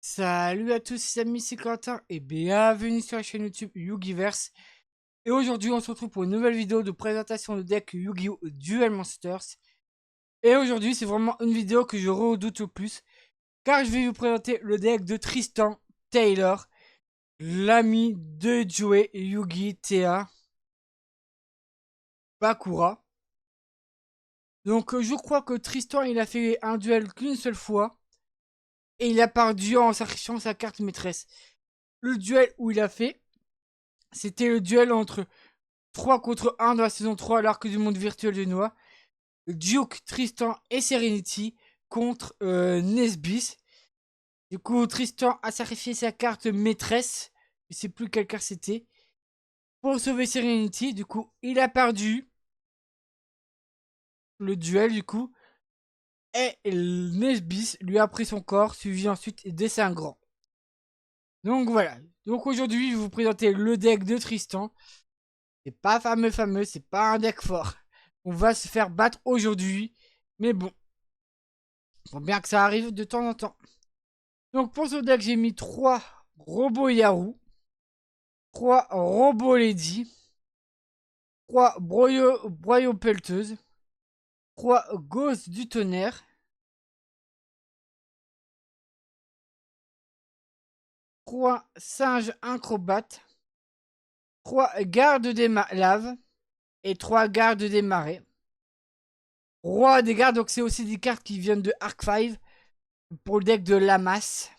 Salut à tous les amis, c'est Quentin et bienvenue sur la chaîne YouTube Yugiverse. Et aujourd'hui on se retrouve pour une nouvelle vidéo de présentation de deck Yu-Gi-Oh! Duel Monsters. Et aujourd'hui c'est vraiment une vidéo que je redoute le plus, car je vais vous présenter le deck de Tristan Taylor, l'ami de Joey Yugi Tea Bakura. Donc je crois que Tristan il a fait un duel qu'une seule fois, et il a perdu en sacrifiant sa carte maîtresse. Le duel où il a fait, c'était le duel entre 3 contre 1 dans la saison 3 à l'arc du monde virtuel de Noah. Duke, Tristan et Serenity contre Nesbis. Du coup, Tristan a sacrifié sa carte maîtresse. Je sais plus quelle carte c'était. Pour sauver Serenity. Du coup, il a perdu le duel du coup. Et Nesbis lui a pris son corps, suivi ensuite des 5 grands. Donc voilà. Donc aujourd'hui, je vais vous présenter le deck de Tristan. C'est pas fameux, c'est pas un deck fort. On va se faire battre aujourd'hui. Mais bon, faut bien que ça arrive de temps en temps. Donc pour ce deck, j'ai mis 3 robots Yarou, 3 robots Lady, 3 broyaux pelleteuses, 3 gosses du tonnerre, 3 singes acrobates, 3 gardes des laves et 3 gardes des marais. Roi des gardes, donc c'est aussi des cartes qui viennent de Arc 5 pour le deck de Lamas.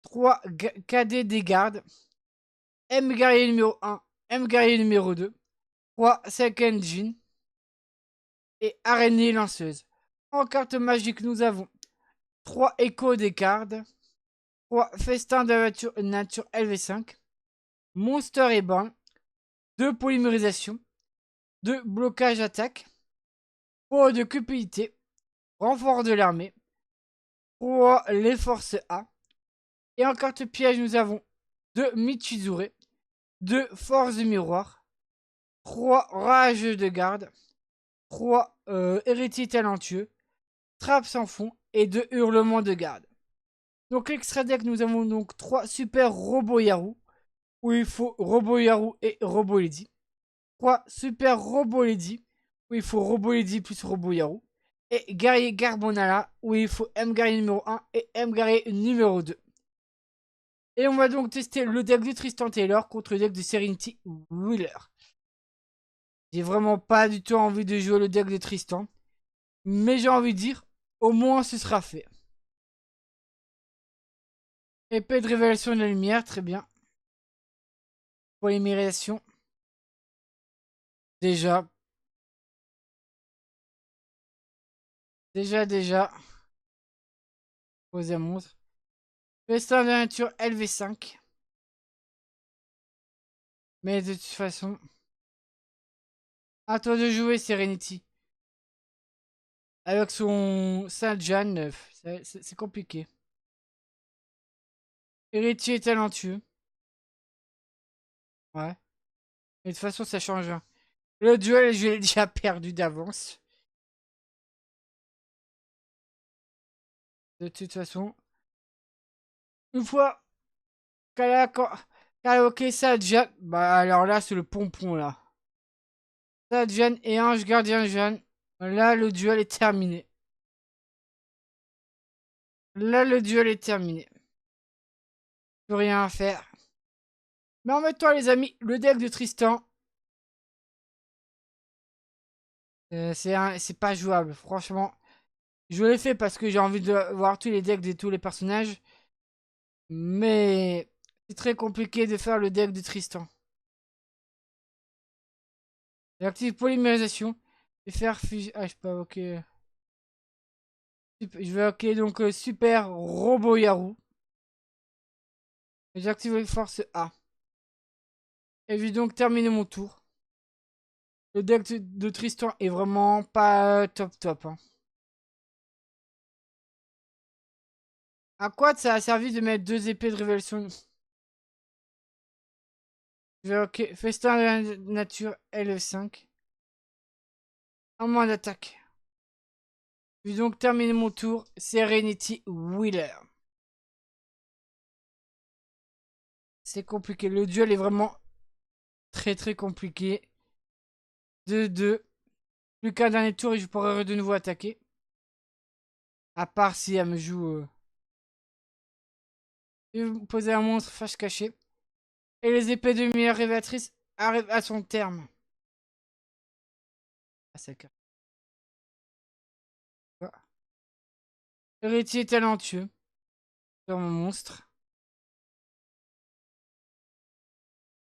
3 cadets des gardes, M guerrier numéro 1, M guerrier numéro 2, 3 second engine et araignée lanceuse. En carte magique, nous avons 3 échos des cartes, 3 festins de nature LV5, Monster et ban, 2 polymérisation, 2 blocages attaque, 3 de cupidité, renfort de l'armée, 3 les forces A. Et en carte piège, nous avons 2 Michizure, 2 forces de miroir, 3 rage de garde, 3 héritiers talentueux, trappe sans fond et 2 hurlements de garde. Donc l'extra deck, nous avons donc 3 super robots Yarou, où il faut Robo Yarou et Robo Lady. 3 super Robo Lady, où il faut Robo Lady plus Robo Yarou. Et Guerrier Garbonala, où il faut M Guerrier numéro 1 et M Guerrier numéro 2. Et on va donc tester le deck de Tristan Taylor contre le deck de Serenity Wheeler. J'ai vraiment pas du tout envie de jouer le deck de Tristan. Mais j'ai envie de dire, au moins ce sera fait. Épée de révélation de la lumière, très bien. Polymérisation. Déjà. Déjà. Posé à monstre. Festin de nature LV5. Mais de toute façon, à toi de jouer Serenity. Avec son Saint-Jean 9. C'est compliqué. Héritier talentueux. Ouais. Mais de toute façon, ça change rien. Le duel, je l'ai déjà perdu d'avance. De toute façon. Une fois qu'elle a ok Saint-Jean. Bah alors là, c'est le pompon là. Saint-Jean et Ange Gardien Jeanne. Là, le duel est terminé. Là, le duel est terminé. Plus rien à faire. Mais en même temps, les amis, le deck de Tristan, c'est pas jouable. Franchement, je l'ai fait parce que j'ai envie de voir tous les decks de tous les personnages. Mais c'est très compliqué de faire le deck de Tristan. J'active polymérisation et faire fusion. Ah, je peux pas, ok. Je vais ok donc super robot Yarou. J'active les forces A. Et je vais donc terminer mon tour. Le deck de Tristan est vraiment pas top. Hein. À quoi ça a servi de mettre 2 épées de révélation? Je vais ok. Festin de la nature L5. Un moins d'attaque. Je vais donc terminer mon tour. Serenity Wheeler. C'est compliqué. Le duel est vraiment très très compliqué. 2-2. Plus qu'un dernier tour et je pourrais de nouveau attaquer. À part si elle me joue... Je vais poser un monstre fâche caché. Et les épées de lumière révélatrices arrivent à son terme. Ah, c'est clair. Héritier talentueux. Sur mon monstre.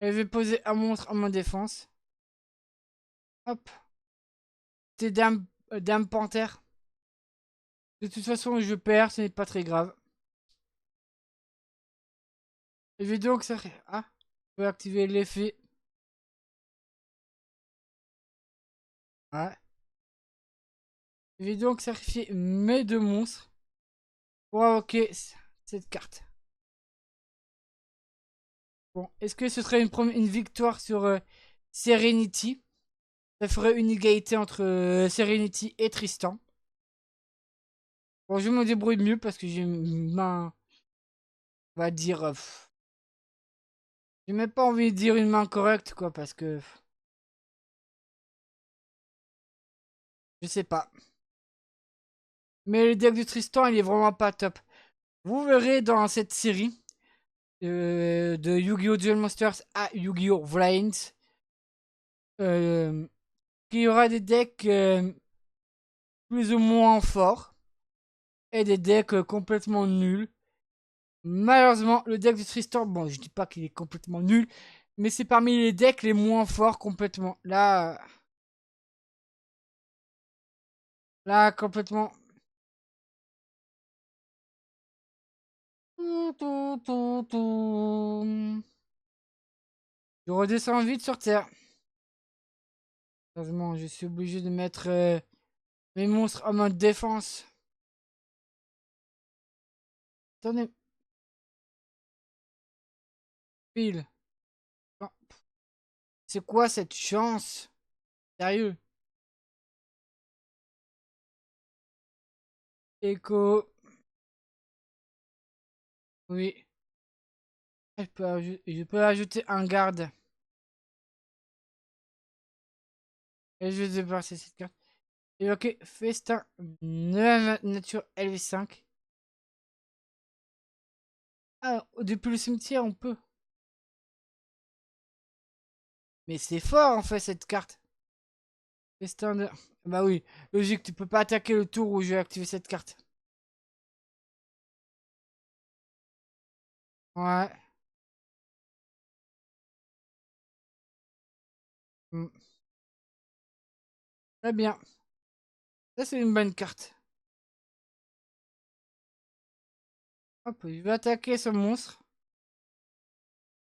Et je vais poser un monstre en mode défense. Hop. C'est dame panthère. De toute façon, je perds, ce n'est pas très grave. Je vais donc... Ah, je peux activer l'effet. Ouais. Je vais donc sacrifier mes 2 monstres pour invoquer cette carte. Bon, est-ce que ce serait une victoire sur Serenity? Ça ferait une égalité entre Serenity et Tristan. Bon, je me débrouille mieux parce que j'ai une main... On va dire... j'ai même pas envie de dire une main correcte, quoi, parce que... Je sais pas. Mais le deck de Tristan, il est vraiment pas top. Vous verrez dans cette série de Yu-Gi-Oh! Duel Monsters à Yu-Gi-Oh! Valiant qu'il y aura des decks plus ou moins forts et des decks complètement nuls. Malheureusement, le deck de Tristan, bon, je dis pas qu'il est complètement nul, mais c'est parmi les decks les moins forts complètement. Là, complètement. Je redescends vite sur Terre. Heureusement, je suis obligé de mettre mes monstres en mode défense. Attendez. Pile. Oh, c'est quoi cette chance? Sérieux? Echo. Oui. Je peux ajouter un garde. Et je vais débarrasser cette carte. Et ok, festin de la nature LV5. Ah, depuis le cimetière, on peut. Mais c'est fort en fait cette carte. Festin de... Bah oui, logique, tu peux pas attaquer le tour où je vais activer cette carte. Ouais. Hmm. Très bien. Ça, c'est une bonne carte. Hop, je vais attaquer ce monstre.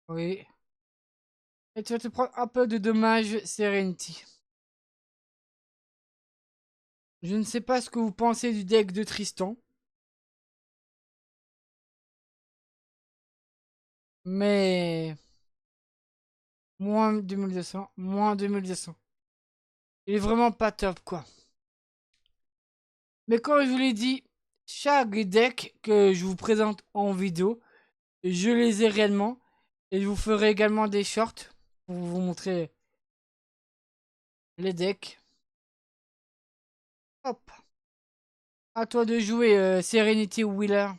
Oui. Et tu vas te prendre un peu de dommages Serenity. Je ne sais pas ce que vous pensez du deck de Tristan. Mais... Moins 2200. Moins 2200. Il est vraiment pas top, quoi. Mais comme je vous l'ai dit, chaque deck que je vous présente en vidéo, je les ai réellement. Et je vous ferai également des shorts pour vous montrer les decks. Hop. À toi de jouer Serenity Wheeler.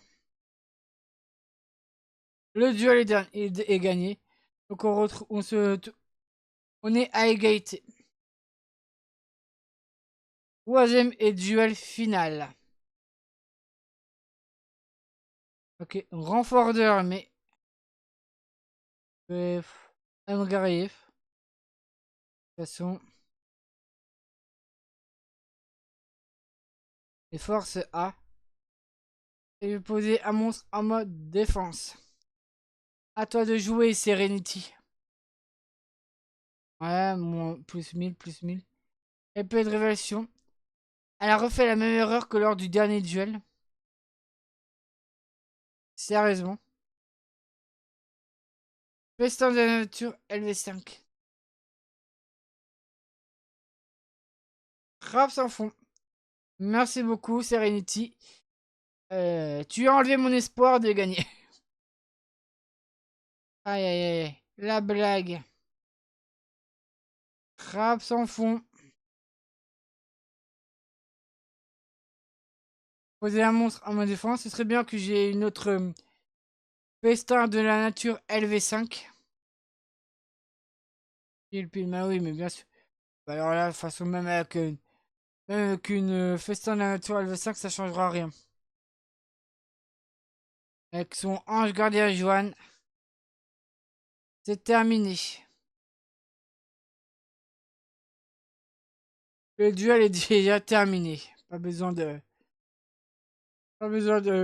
Le duel est gagné. Donc on retrouve, on est à égalité. Troisième et duel final. Ok, renfort de l'armée. Un guerrier. De toute façon, les forces A. Et je vais poser un monstre en mode défense. À toi de jouer Serenity. Ouais, moins plus 1000, plus 1000. Épée de révélation. Elle a refait la même erreur que lors du dernier duel. Sérieusement. Festin de la nature LV5. Frappe sans fond. Merci beaucoup, Serenity. Tu as enlevé mon espoir de gagner. Aïe, aïe, aïe. La blague. Crabe sans fond. Poser un monstre à ma défense. Ce serait bien que j'ai une autre festin de la nature LV5. Pile, pile, bah oui, mais bien sûr. Bah alors là, de toute façon, même avec une festin de la nature LV5, ça changera rien. Avec son ange gardien Johan, c'est terminé. Le duel est déjà terminé. Pas besoin de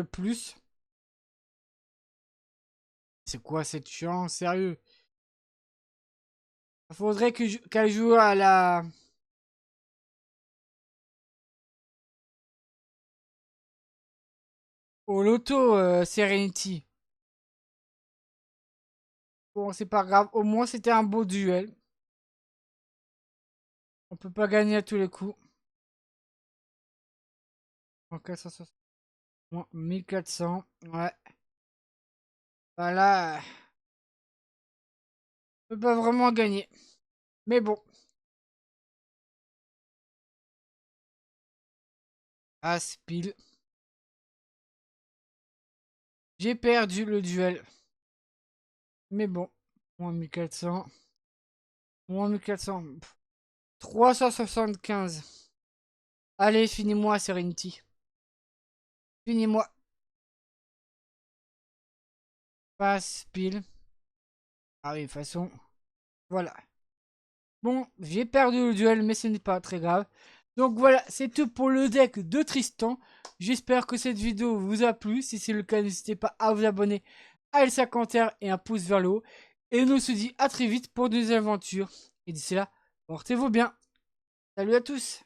plus. C'est quoi cette chance, sérieux? Faudrait qu'elle joue à la... Au loto, Serenity. Bon, c'est pas grave. Au moins, c'était un beau duel. On peut pas gagner à tous les coups. En 460. Bon, 1400. Ouais. Bah là, on peut pas vraiment gagner. Mais bon. As, pile. J'ai perdu le duel. Mais bon. Moins 1400. Moins 1400. 375. Allez, finis-moi, Serenity. Finis-moi. Passe, pile. Ah oui, de toute façon. Voilà. Bon, j'ai perdu le duel, mais ce n'est pas très grave. Donc voilà, c'est tout pour le deck de Tristan. J'espère que cette vidéo vous a plu. Si c'est le cas, n'hésitez pas à vous abonner, à laisser un commentaire et un pouce vers le haut. Et nous on se dit à très vite pour de nouvelles aventures. Et d'ici là, portez-vous bien. Salut à tous.